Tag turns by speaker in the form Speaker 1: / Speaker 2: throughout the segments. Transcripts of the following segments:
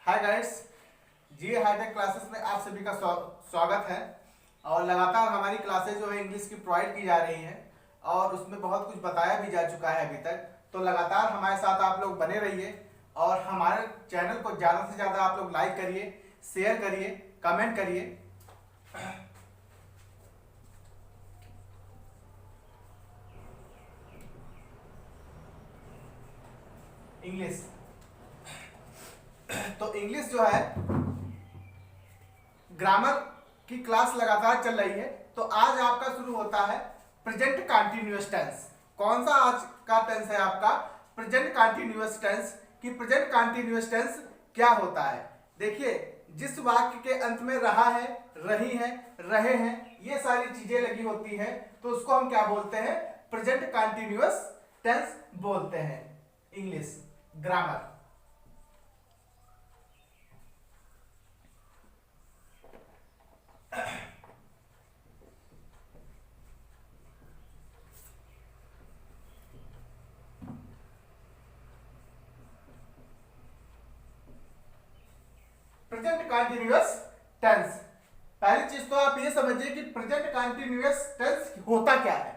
Speaker 1: Hi guys, जी hi tech classes में आप सभी का स्वागत है। और लगातार हमारी क्लासेस जो है इंग्लिश की प्रोवाइड की जा रही हैं और उसमें बहुत कुछ बताया भी जा चुका है अभी तक। तो लगातार हमारे साथ आप लोग बने रहिए और हमारे चैनल को ज़्यादा से ज़्यादा आप लोग लाइक करिए, शेयर करिए, कमेंट करिए। इंग्लिश तो इंग्लिश जो है ग्रामर की क्लास लगातार चल रही है। तो आज आपका शुरू होता है प्रेजेंट कंटीन्यूअस टेंस। कौन सा आज का टेंस है आपका? Present continuous tense. कि प्रेजेंट कंटीन्यूअस टेंस क्या होता है? देखिए, जिस वाक्य के अंत में रहा है, रही है, रहे हैं, ये सारी चीजें लगी होती हैं तो उसको हम क्या बोलते हैं? प्रेजेंट कंटीन्यूअस टेंस बोलते हैं। English grammar. Present continuous tense. पहली चीज तो आप ये समझिए कि प्रेजेंट कंटीन्यूअस टेंस होता क्या है।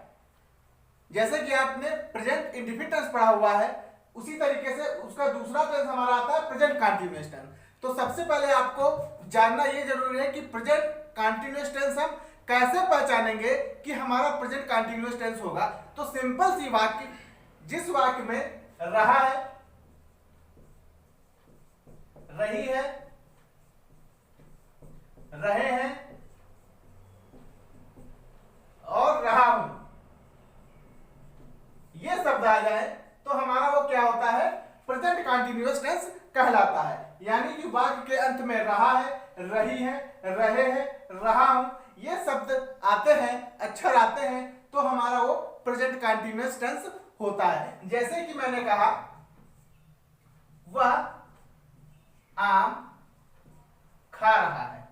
Speaker 1: जैसे कि आपने प्रेजेंट इंडेफिनिट टेंस पढ़ा हुआ है, उसी तरीके से उसका दूसरा टेंस हमारा आता है प्रेजेंट कंटीन्यूअस टेंस। तो सबसे पहले आपको जानना ये जरूरी है कि प्रेजेंट कंटीन्यूअस टेंस हम कैसे पहचानेंगे कि हमारा प्रेजेंट कंटीन्यूअस टेंस होगा। तो सिंपल सी वाक्य, जिस वाक्य में रहा है, रही है, रहे हैं और रहा हूं, ये शब्द आ जाए तो हमारा वो क्या होता है? प्रेजेंट कंटीन्यूअस टेंस कहलाता है। यानी कि वाक्य के अंत में रहा है, रही है, रहे हैं, रहा हूं, ये शब्द आते हैं, अक्षर आते हैं तो हमारा वो प्रेजेंट कंटीन्यूअस टेंस होता है। जैसे कि मैंने कहा वह आम खा रहा है,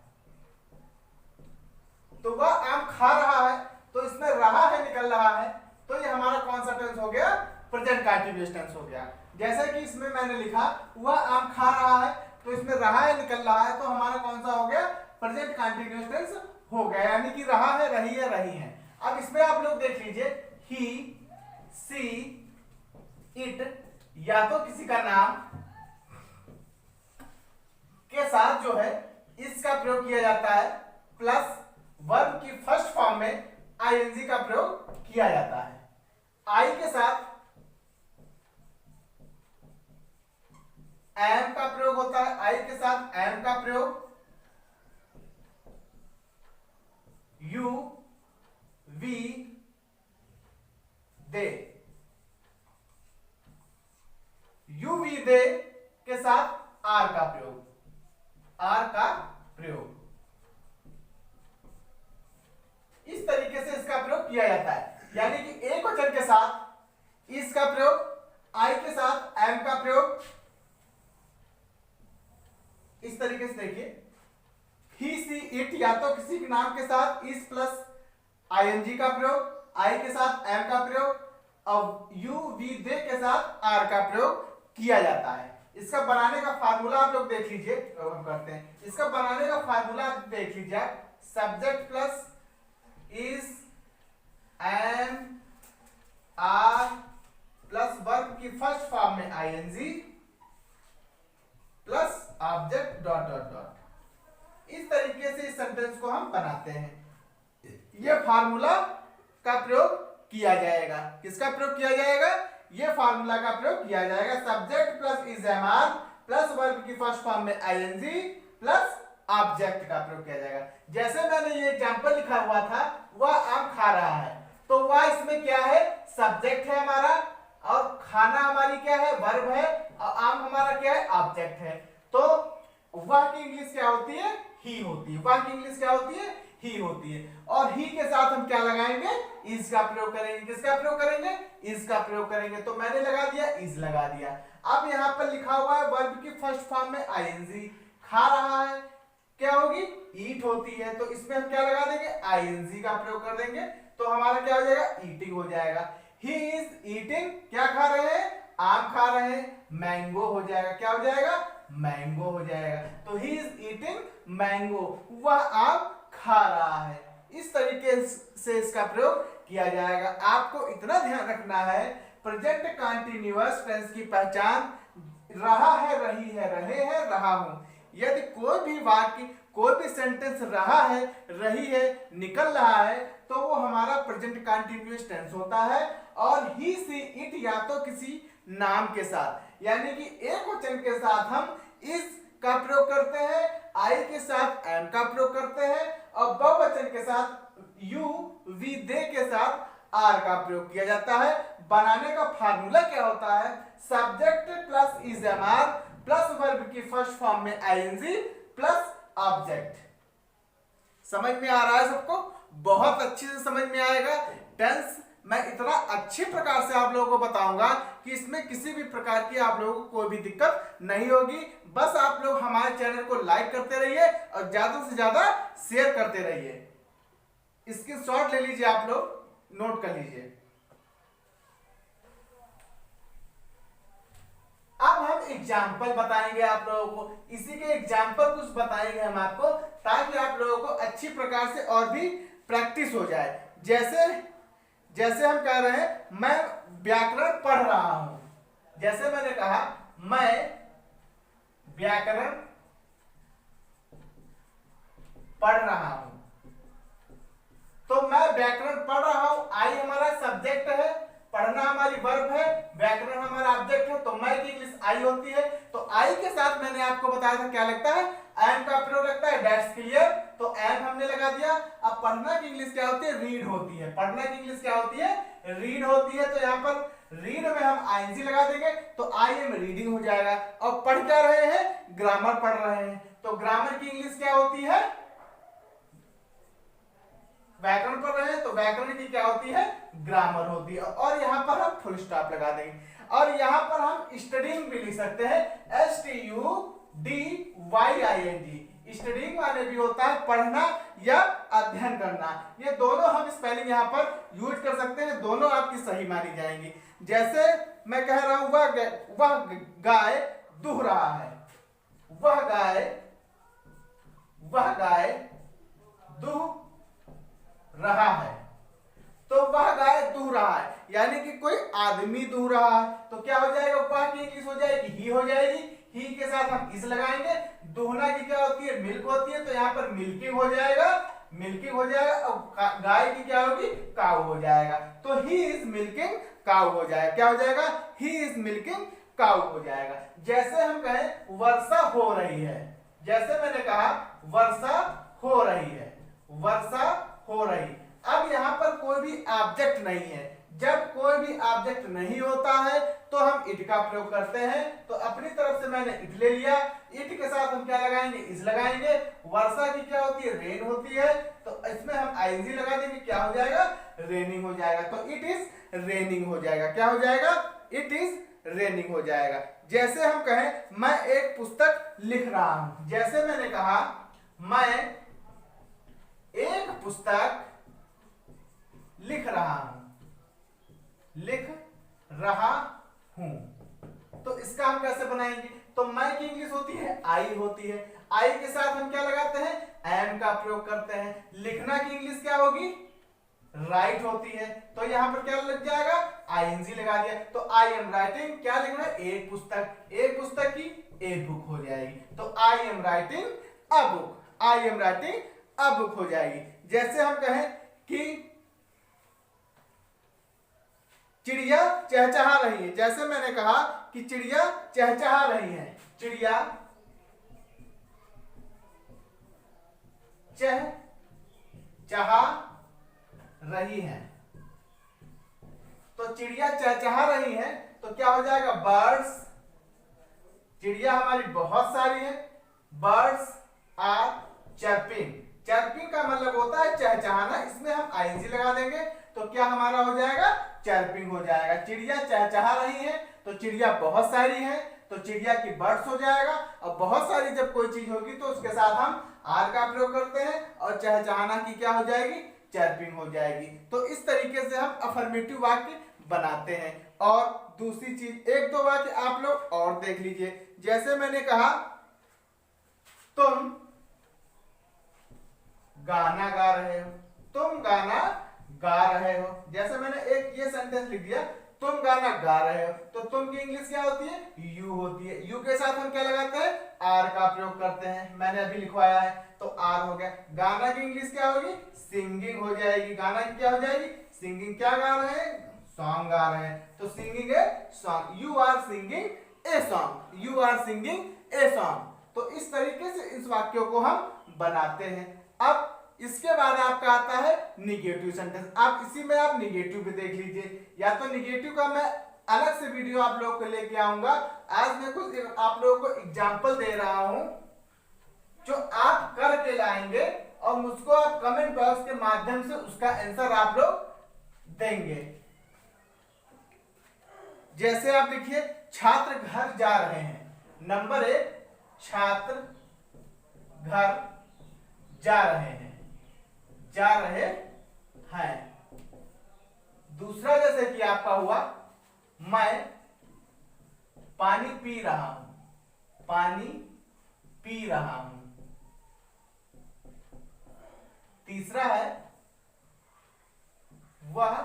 Speaker 1: तो वह आम खा रहा है, तो इसमें रहा है निकल रहा है, तो ये हमारा कौन सा टेंस हो गया? प्रेजेंट कंटीन्यूअस टेंस हो गया। जैसे कि इसमें मैंने लिखा वह आम खा रहा है, तो इसमें रहा है निकल रहा है, तो हमारा कौन सा हो गया? प्रेजेंट कंटीन्यूअस टेंस हो गया। यानी कि रहा है, रही है, रही है। अब इसमें आप लोग देख लीजिए, ही, सी, इट, या तो किसी का नाम के साथ जो है इसका प्रयोग किया जाता है, प्लस वर्ब की फर्स्ट फॉर्म में आईएनजी का प्रयोग किया जाता है। आई के साथ एम का प्रयोग होता है, आई के साथ एम का प्रयोग, you, we, they, you, we, they के साथ आर का प्रयोग, आर का प्रयोग। इस तरीके से इसका प्रयोग किया जाता है। यानी कि एक वचन के साथ इसका प्रयोग, आई के साथ एम का प्रयोग। इस तरीके से देखिए, ही, सी, इट, या तो किसी के नाम के साथ इस प्लस आईएनजी का प्रयोग, आई के साथ एम का प्रयोग, और यू, वी, दे के साथ आर का प्रयोग किया जाता है। इसका बनाने का फार्मूला आप लोग देख लीजिए, हम करते हैं। इसका बनाने का फार्मूला देख लीजिए, subject plus is am are plus verb की फर्स्ट फॉर्म में ING plus object dot dot dot. इस तरीके से इस सेंटेंस को हम बनाते हैं। यह फार्मूला का प्रयोग किया जाएगा। किसका प्रयोग किया जाएगा? यह फार्मूला का प्रयोग किया जाएगा। Subject plus is am are plus verb की फर्स्ट फॉर्म में आईएनजी प्लस ऑब्जेक्ट का प्रयोग किया जाएगा। जैसे मैंने ये एग्जांपल लिखा हुआ था, वह आम खा रहा है, तो वह इसमें क्या है? सब्जेक्ट है हमारा, और खाना हमारी क्या है? वर्ब है, और आम हमारा क्या है? ऑब्जेक्ट है। तो वह की इंग्लिश क्या होती है? ही होती है। वह की इंग्लिश क्या होती है? ही होती है। और ही के साथ हम क्या लगाएंगे? इज का प्रयोग करेंगे। किसका प्रयोग करेंगे? इज का प्रयोग करेंगे। तो मैंने लगा दिया, इज लगा दिया। अब यहां पर लिखा हुआ है वर्ब की फर्स्ट फॉर्म में आईएनजी, खा रहा है, क्या होगी? ईट होती है, तो इसमें हम क्या लगा देंगे? आईएनजी का प्रयोग कर देंगे, तो हमारा क्या हो जाएगा? ईटिंग हो जाएगा। ही इज ईटिंग, क्या खा रहे हैं, आम खा रहे हैं, मैंगो हो जाएगा, क्या हो जाएगा, मैंगो हो जाएगा। तो ही इज ईटिंग मैंगो, वह आम खा रहा है। इस तरीके से इसका प्रयोग किया जाएगा। आपको इतना ध्यान रखना है, प्रेजेंट कंटीन्यूअस टेंस की पहचान रहा है, रही है, रहे हैं, रहा हूं। यदि कोई भी वाक्य, कोई भी सेंटेंस रहा है, रही है, निकल रहा है, तो वो हमारा प्रेजेंट कंटीन्यूअस टेंस होता है। और ही सी इट या तो किसी नाम के साथ, यानी कि एक वचन के साथ हम इस का प्रयोग करते हैं, आई के साथ एम का प्रयोग करते हैं, और बहुवचन के साथ यू, वी, दे के साथ आर का प्रयोग किया जाता है। बनाने का फार्मूला क्या होता है, subject plus is am are plus verb की फर्स्ट फॉर्म में आईएनजी प्लस ऑब्जेक्ट। समझ में आ रहा है सबको, बहुत अच्छे से समझ में आएगा। टेंस मैं इतना अच्छे प्रकार से आप लोगों को बताऊंगा कि इसमें किसी भी प्रकार की आप लोगों को कोई भी दिक्कत नहीं होगी। बस आप लोग हमारे चैनल को लाइक करते रहिए और ज्यादा से ज्यादा शेयर करते रहिए। इसकी शॉट ले लीजिए, आप लोग नोट कर लीजिए। अब हम एग्जाम्पल बताएंगे आप लोगों को, इसी के एग्जाम्पल कुछ बताएंगे हम आपको, ताकि आप लोगों को अच्छी प्रकार से और भी प्रैक्टिस हो जाए। जैसे हम कह रहे हैं मैं व्याकरण पढ़ रहा हूं, जैसे मैंने कहा मैं व्याकरण पढ़ रहा हूं, तो मैं व्याकरण पढ़ रहा हूं, आई हमारा सब्जेक्ट है, पढ़ना हमारी वर्ब है, व्याकरण हमारा ऑब्जेक्ट है, तो मैं की इंग्लिश आई होती है। तो आई के साथ मैंने आपको बताया था क्या लगता है, एम का प्रयोग लगता है, दैट्स क्लियर। तो एम हमने लगा दिया। अब पढ़ना की इंग्लिश क्या होती है, रीड होती है। पढ़ना की इंग्लिश क्या होती है, रीड होती है। तो यहाँ पर रीड में हम आईएनजी लगा देंगे, तो आई एम रीडिंग हो जाएगा। और पढ़ क्या रहे हैं, ग्रामर पढ़ रहे हैं, तो ग्रामर की इंग्लिश क्या होती है, व्याकरण पढ़ रहे हैं, तो व्याकरण की क्या होती है, ग्रामर होती है। और यहां पर हम फुल स्टॉप लगा देंगे। और यहां पर हम स्टडीइंग भी लिख सकते हैं, STUDYING। स्टडीइंग माने भी होता है पढ़ना या अध्ययन करना। ये दोनों हम स्पेलिंग यहां पर यूज कर सकते हैं, दोनों आपकी सही मानी जाएंगी। जैसे मैं कह रहा हूं वह गाय दूह रहा है, वह गाय दूह रहा है, तो वह गाय दूह रहा है, यानी कि कोई आदमी दूह रहा है। तो क्या हो जाएगा, वह की इंग्लिश हो जाएगी ही हो जाएगी। ही के साथ हम इस लगाएंगे। दूहना की क्या होती है, मिल्क होती है, तो यहाँ पर मिल्किंग हो जाएगा, मिल्किंग हो जाएगा। और गाय की क्या होगी, काऊ हो जाएगा। तो ही इज मिल्किंग काऊ हो जाएगा, क्या हो जाएगा, ही इज मिल्किंग काऊ हो जाएगा। जैसे हम कहें वर्षा हो रही है, जैसे मैंने कहा वर्षा हो रही है, वर्षा हो रही। अब यहां पर कोई भी ऑब्जेक्ट नहीं है। जब कोई भी ऑब्जेक्ट नहीं होता है तो हम इट का प्रयोग करते हैं। तो अपनी तरफ से मैंने इट ले लिया, इट के साथ हम क्या लगाएंगे, इज लगाएंगे। वर्षा की क्या होती है, रेन होती है, तो इसमें हम आईएनजी लगा देंगे, क्या हो जाएगा, रेनिंग हो जाएगा। तो इट इज रेनिंग हो जाएगा, क्या हो जाएगा, इट इज रेनिंग हो जाएगा। जैसे हम कहें मैं एक पुस्तक लिख रहा हूं, जैसे मैंने कहा मैं एक पुस्तक लिख रहा हूं, लिख रहा हूं, तो इसका हम कैसे बनाएंगे, तो मैं की इंग्लिश होती है आई होती है। आई के साथ हम क्या लगाते हैं, एम का प्रयोग करते हैं। लिखना की इंग्लिश क्या होगी, राइट होती है, तो यहां पर क्या लग जाएगा, आईएनजी लगा दिया। तो आई एम राइटिंग, क्या लिखना है, एक पुस्तक, एक पुस्तक की एक बुक हो जाएगी। तो I am writing a book, I am writing a book हो जाएगी। जैसे हम कहें कि चिड़िया चहचहा रही है, जैसे मैंने कहा कि चिड़िया चहचहा रही है, चिड़िया चहचहा रही है, तो चिड़िया चहचहा रही है, तो क्या हो जाएगा, बर्ड्स, चिड़िया हमारी बहुत सारी है, बर्ड्स आर चर्पिंग। चर्पिंग का मतलब होता है चहचहाना, इसमें हम आईएनजी लगा देंगे, तो क्या हमारा हो जाएगा, चर्पिंग हो जाएगा। चिड़िया चहचहा रही है, तो चिड़िया बहुत सारी है, तो चिड़िया की बर्ड्स हो जाएगा। और बहुत सारी जब कोई चीज होगी तो उसके साथ हम आर का प्रयोग करते हैं, और चहचहाना की क्या हो जाएगी, चर्पिंग हो जाएगी। तो इस तरीके से हम अफर्मेटिव वाक्य बनाते हैं। और दूसरी चीज, एक दो वाक्य आप लोग और देख लीजिए। जैसे मैंने कहा तुम गाना गा रहे हो, तुम गाना गा रहे हो। जैसे मैंने एक ये सेंटेंस लिख दिया, तुम गाना गा रहे हो, तो तुम की इंग्लिश क्या होती है? यू होती है। यू के साथ हम क्या लगाते हैं? आर का प्रयोग करते हैं। मैंने अभी लिखवाया है तो आर हो गया। गाना की इंग्लिश क्या होगी? सिंगिंग हो जाएगी। गाना की क्या हो जाएगी? सिंगिंग। क्या गा रहे हैं? सॉन्ग गा रहे हैं, तो सिंगिंग है song. You are singing a song, you are singing a song. तो इस तरीके से इस वाक्यों को हम बनाते हैं। अब इसके बाद आपका आता है निगेटिव सेंटेंस। आप इसी में आप निगेटिव भी देख लीजिए, या तो निगेटिव का मैं अलग से वीडियो आप लोगों को लेके आऊंगा। आज मैं कुछ आप लोगों को एग्जांपल दे रहा हूं जो आप करके लाएंगे और मुझको आप कमेंट बॉक्स के माध्यम से उसका आंसर आप लोग देंगे। जैसे आप लिखिए, छात्र घर जा रहे हैं। नंबर 1, छात्र घर जा रहे हैं, जा रहे हैं। दूसरा जैसे कि आपका हुआ, मैं पानी पी रहा हूं, पानी पी रहा हूं। तीसरा है, वह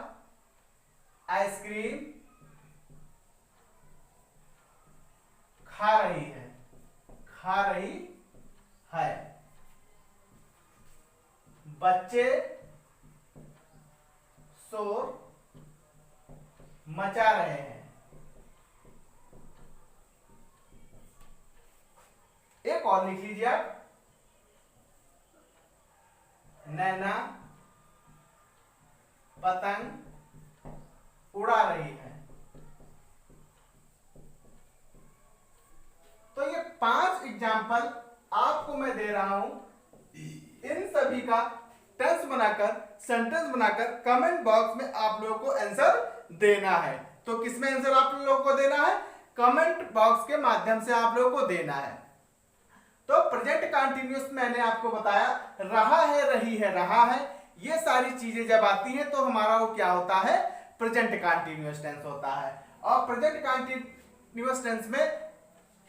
Speaker 1: आइसक्रीम खा रही है, खा रही है। बच्चे शोर मचा रहे हैं। एक और लिख लीजिए आप, नैना पतंग उड़ा रही है। तो ये 5 एग्जाम्पल आपको मैं दे रहा हूं। इन सभी का टेंस बनाकर, सेंटेंस बनाकर कमेंट बॉक्स में आप लोगों को आंसर देना है। तो किसमें आंसर आप लोगों को देना है? कमेंट बॉक्स के माध्यम से आप लोगों को देना है। तो प्रेजेंट कंटीन्यूअस मैंने आपको बताया, रहा है, रही है, रहा है, ये सारी चीजें जब आती हैं तो हमारा वो क्या होता है? प्रेजेंट कंटीन्यूअस टेंस होता है। और प्रेजेंट कंटीन्यूअस टेंस में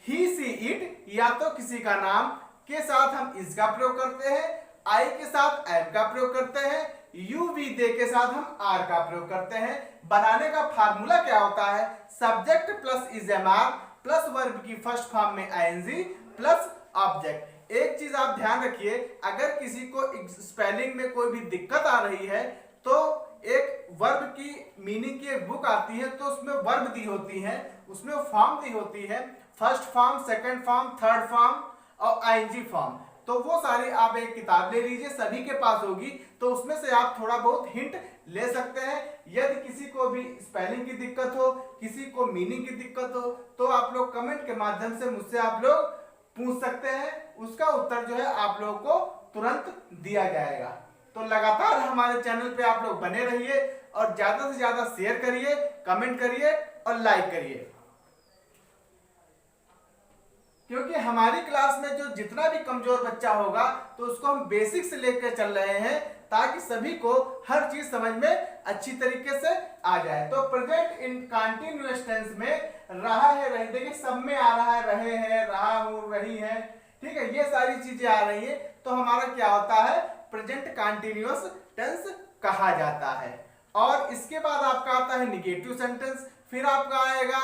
Speaker 1: ही, सी, इट या तो किसी का नाम के साथ हम इसका प्रयोग करते हैं, आई के साथ एम का प्रयोग करते हैं, यू, वी, दे के साथ हम आर का प्रयोग करते हैं। बनाने का फार्मूला क्या होता है? Subject plus is am are plus verb की फर्स्ट फॉर्म में आईएनजी प्लस ऑब्जेक्ट। एक चीज आप ध्यान रखिए, अगर किसी को स्पेलिंग में कोई भी दिक्कत आ रही है तो एक वर्ब की मीनिंग की एक बुक आती है, तो उसमें वर्ब दी होती है, उसमें फॉर्म दी होती है, first form, second form, third form और आईएनजी फॉर्म। तो वो सारी आप एक किताब ले लीजिए, सभी के पास होगी, तो उसमें से आप थोड़ा बहुत हिंट ले सकते हैं। यदि किसी को भी स्पेलिंग की दिक्कत हो, किसी को मीनिंग की दिक्कत हो, तो आप लोग कमेंट के माध्यम से मुझसे आप लोग पूछ सकते हैं। उसका उत्तर जो है आप लोगों को तुरंत दिया जाएगा। तो लगातार हमारे चैनल पे आप लोग बने रहिए और ज्यादा से ज्यादा शेयर करिए, कमेंट करिए और लाइक करिए, क्योंकि हमारी क्लास में जो जितना भी कमजोर बच्चा होगा तो उसको हम बेसिक से लेकर चल रहे हैं, ताकि सभी को हर चीज समझ में अच्छी तरीके से आ जाए। तो प्रेजेंट इन कंटीन्यूअस टेंस में रहा है, रही, देखिए सब में आ रहा है, रहे हैं, रहा हूं, रही है, ठीक है, ये सारी चीजें आ रही है, तो हमारा क्या होता है? प्रेजेंट कंटीन्यूअस टेंस कहा जाता है। और इसके बाद आपका आता है निगेटिव सेंटेंस, फिर आपका आएगा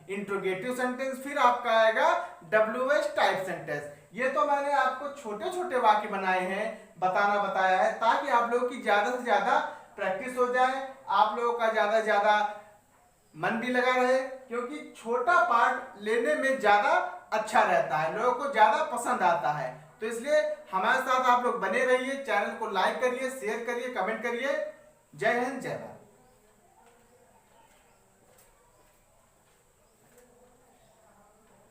Speaker 1: इंट्रोगेटिव सेंटेंस, फिर आपका आएगा WH टाइप सेंटेंस। ये तो मैंने आपको छोटे छोटे वाक्य बनाए हैं, बताया है, ताकि आप लोगों की ज्यादा से ज्यादा प्रैक्टिस हो जाए, आप लोगों का ज्यादा से ज्यादा मन भी लगा रहे, क्योंकि छोटा पार्ट लेने में ज्यादा अच्छा रहता है, लोगों को ज्यादा पसंद आता है। तो इसलिए हमारे साथ आप लोग बने रहिए, चैनल को लाइक करिए, शेयर करिए, कमेंट करिए। जय हिंद, जय भारत।